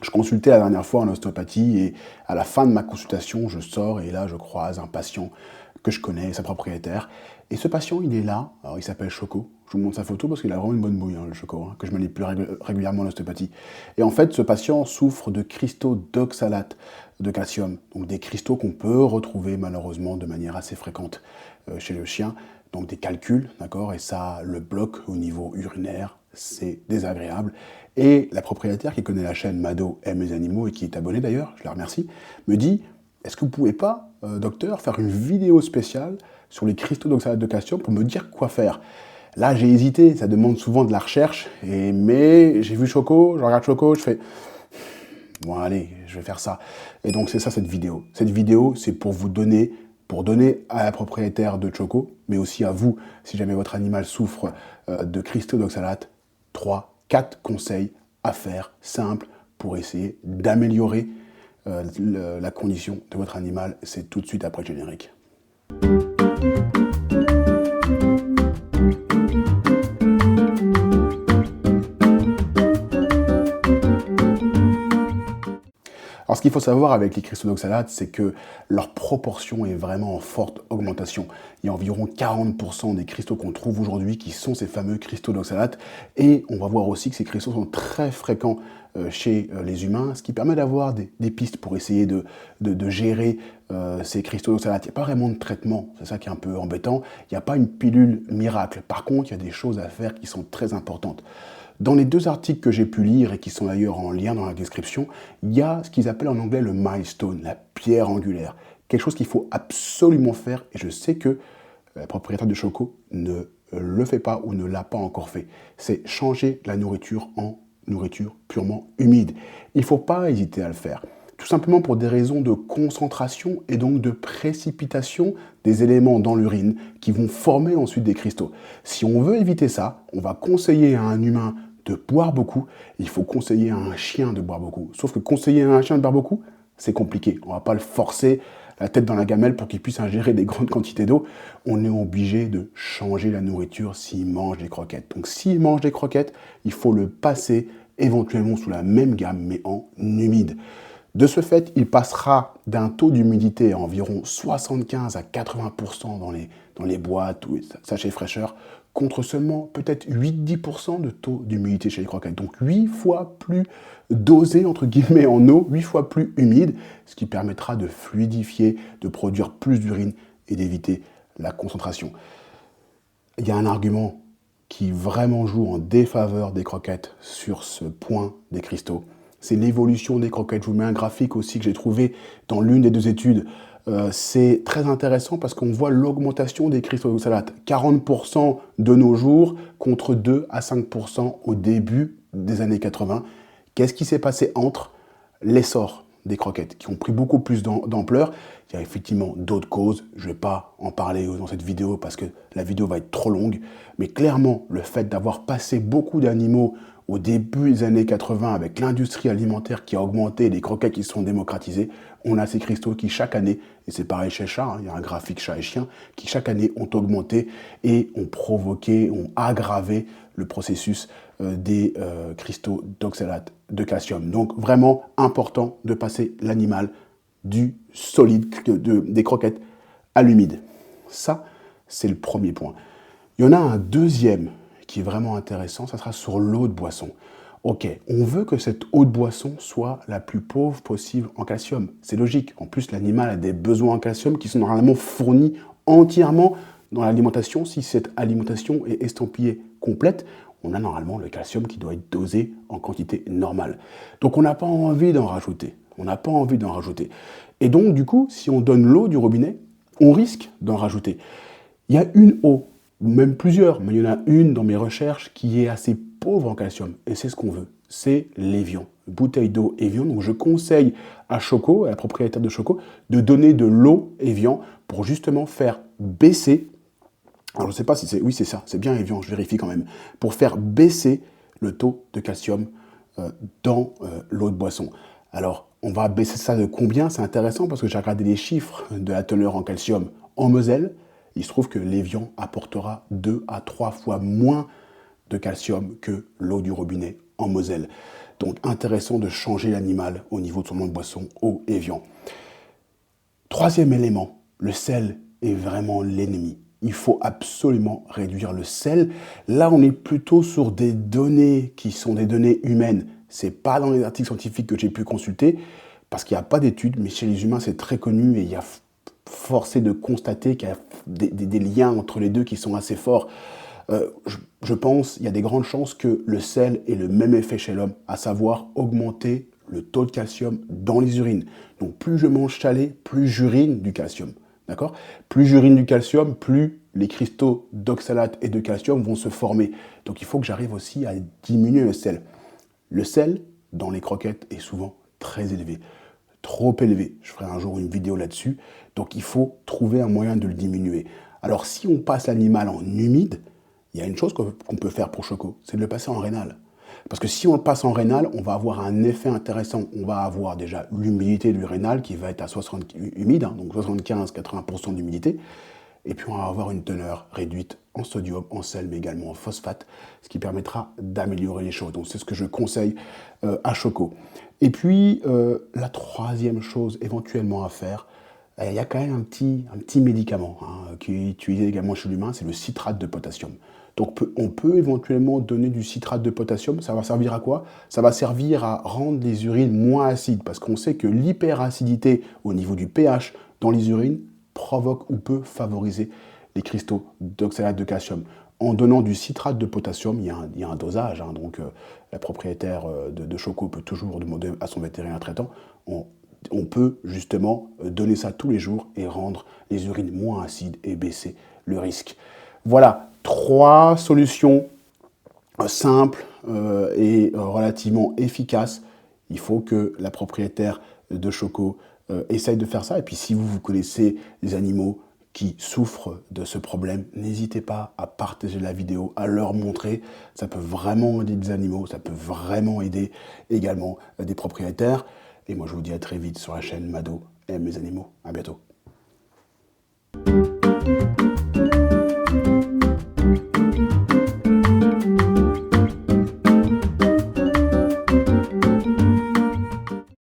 Je consultais la dernière fois en ostéopathie et à la fin de ma consultation, je sors et là, je croise un patient que je connais, sa propriétaire. Et ce patient, il est là. Alors, il s'appelle Choco. Je vous montre sa photo parce qu'il a vraiment une bonne bouille, hein, le Choco, hein, que je manipule régulièrement en ostéopathie. Et en fait, ce patient souffre de cristaux d'oxalate de calcium. Donc, des cristaux qu'on peut retrouver malheureusement de manière assez fréquente chez le chien. Donc, des calculs, d'accord. Et ça le bloque au niveau urinaire. C'est désagréable. Et la propriétaire qui connaît la chaîne Mado aime les animaux et qui est abonnée d'ailleurs, je la remercie, me dit: est-ce que vous pouvez pas, docteur, faire une vidéo spéciale sur les cristaux d'oxalate de calcium pour me dire quoi faire? Là, j'ai hésité, ça demande souvent de la recherche, mais j'ai vu Choco, je regarde Choco, je fais: bon allez, je vais faire ça. Et donc c'est ça cette vidéo. Cette vidéo, c'est pour vous donner, pour donner à la propriétaire de Choco, mais aussi à vous, si jamais votre animal souffre de cristaux d'oxalate, 3, 4 conseils à faire, simples, pour essayer d'améliorer la condition de votre animal. C'est tout de suite après le générique. Alors, ce qu'il faut savoir avec les cristaux d'oxalate, c'est que leur proportion est vraiment en forte augmentation. Il y a environ 40% des cristaux qu'on trouve aujourd'hui qui sont ces fameux cristaux d'oxalate. Et on va voir aussi que ces cristaux sont très fréquents chez les humains, ce qui permet d'avoir des pistes pour essayer de gérer ces cristaux d'oxalate. Il n'y a pas vraiment de traitement, c'est ça qui est un peu embêtant. Il n'y a pas une pilule miracle. Par contre, il y a des choses à faire qui sont très importantes. Dans les 2 articles que j'ai pu lire et qui sont d'ailleurs en lien dans la description, il y a ce qu'ils appellent en anglais le milestone, la pierre angulaire. Quelque chose qu'il faut absolument faire, et je sais que la propriétaire de Choco ne le fait pas ou ne l'a pas encore fait. C'est changer la nourriture en nourriture purement humide. Il ne faut pas hésiter à le faire. Tout simplement pour des raisons de concentration et donc de précipitation des éléments dans l'urine qui vont former ensuite des cristaux. Si on veut éviter ça, on va conseiller à un humain de boire beaucoup, il faut conseiller à un chien de boire beaucoup. Sauf que conseiller à un chien de boire beaucoup, c'est compliqué. On ne va pas le forcer la tête dans la gamelle pour qu'il puisse ingérer des grandes quantités d'eau. On est obligé de changer la nourriture s'il mange des croquettes. Donc s'il mange des croquettes, il faut le passer éventuellement sous la même gamme, mais en humide. De ce fait, il passera d'un taux d'humidité à environ 75 à 80% dans les boîtes ou les sachets fraîcheur, contre seulement peut-être 8-10% de taux d'humidité chez les croquettes. Donc 8 fois plus dosé, entre guillemets, en eau, 8 fois plus humide, ce qui permettra de fluidifier, de produire plus d'urine et d'éviter la concentration. Il y a un argument qui vraiment joue en défaveur des croquettes sur ce point des cristaux. C'est l'évolution des croquettes. Je vous mets un graphique aussi que j'ai trouvé dans l'une des 2 études. C'est très intéressant parce qu'on voit l'augmentation des cristaux d'oxalate. 40% de nos jours contre 2 à 5% au début des années 80. Qu'est-ce qui s'est passé entre l'essor des croquettes qui ont pris beaucoup plus d'ampleur? Il y a effectivement d'autres causes. Je ne vais pas en parler dans cette vidéo parce que la vidéo va être trop longue. Mais clairement, le fait d'avoir passé beaucoup d'animaux au début des années 80, avec l'industrie alimentaire qui a augmenté, les croquettes qui se sont démocratisées, on a ces cristaux qui chaque année, et c'est pareil chez chat, il y a un graphique chat et chien, qui chaque année ont augmenté et ont provoqué, ont aggravé le processus des cristaux d'oxalate de calcium. Donc vraiment important de passer l'animal du solide, des croquettes, à l'humide. Ça, c'est le premier point. Il y en a un deuxième qui est vraiment intéressant, ça sera sur l'eau de boisson. Ok, on veut que cette eau de boisson soit la plus pauvre possible en calcium. C'est logique. En plus, l'animal a des besoins en calcium qui sont normalement fournis entièrement dans l'alimentation. Si cette alimentation est estampillée complète, on a normalement le calcium qui doit être dosé en quantité normale. Donc on n'a pas envie d'en rajouter. On n'a pas envie d'en rajouter. Et donc, du coup, si on donne l'eau du robinet, on risque d'en rajouter. Il y a une eau, ou même plusieurs, mais il y en a une dans mes recherches qui est assez pauvre en calcium, et c'est ce qu'on veut, c'est l'Evian. Bouteille d'eau Evian, donc je conseille à Choco, à la propriétaire de Choco, de donner de l'eau Evian pour justement faire baisser, alors je ne sais pas si c'est, oui c'est ça, c'est bien Evian, je vérifie quand même, pour faire baisser le taux de calcium dans l'eau de boisson. Alors, on va baisser ça de combien? C'est intéressant parce que j'ai regardé les chiffres de la teneur en calcium en Moselle. Il se trouve que l'Evian apportera 2 à 3 fois moins de calcium que l'eau du robinet en Moselle. Donc intéressant de changer l'animal au niveau de son nom de boisson, eau et viande. Troisième élément, le sel est vraiment l'ennemi. Il faut absolument réduire le sel. Là, on est plutôt sur des données qui sont des données humaines. Ce n'est pas dans les articles scientifiques que j'ai pu consulter, parce qu'il n'y a pas d'études, mais chez les humains, c'est très connu et il y a forcé de constater qu'il y a des liens entre les deux qui sont assez forts. Je pense qu'il y a des grandes chances que le sel ait le même effet chez l'homme, à savoir augmenter le taux de calcium dans les urines. Donc plus je mange salé, plus j'urine du calcium. D'accord? Plus j'urine du calcium, plus les cristaux d'oxalate et de calcium vont se former. Donc il faut que j'arrive aussi à diminuer le sel. Le sel, dans les croquettes, est souvent très élevé. Trop élevé. Je ferai un jour une vidéo là-dessus. Donc il faut trouver un moyen de le diminuer. Alors si on passe l'animal en humide, il y a une chose qu'on peut faire pour Choco, c'est de le passer en rénal. Parce que si on le passe en rénal, on va avoir un effet intéressant. On va avoir déjà l'humidité du rénal qui va être à 60 humide, hein, donc 75-80% d'humidité. Et puis on va avoir une teneur réduite en sodium, en sel, mais également en phosphate, ce qui permettra d'améliorer les choses. Donc c'est ce que je conseille à Choco. Et puis la troisième chose éventuellement à faire, il y a quand même un petit médicament qui est utilisé également chez l'humain, c'est le citrate de potassium. Donc on peut éventuellement donner du citrate de potassium. Ça va servir à quoi? Ça va servir à rendre les urines moins acides, parce qu'on sait que l'hyperacidité au niveau du pH dans les urines provoque ou peut favoriser les cristaux d'oxalate de calcium. En donnant du citrate de potassium, il y a un dosage, donc la propriétaire de Choco peut toujours demander à son vétérinaire traitant. On peut justement donner ça tous les jours et rendre les urines moins acides et baisser le risque. Voilà, 3 solutions simples et relativement efficaces. Il faut que la propriétaire de Choco essaye de faire ça. Et puis si vous connaissez des animaux qui souffrent de ce problème, n'hésitez pas à partager la vidéo, à leur montrer. Ça peut vraiment aider des animaux, ça peut vraiment aider également des propriétaires. Et moi, je vous dis à très vite sur la chaîne Mado aime les animaux. À bientôt.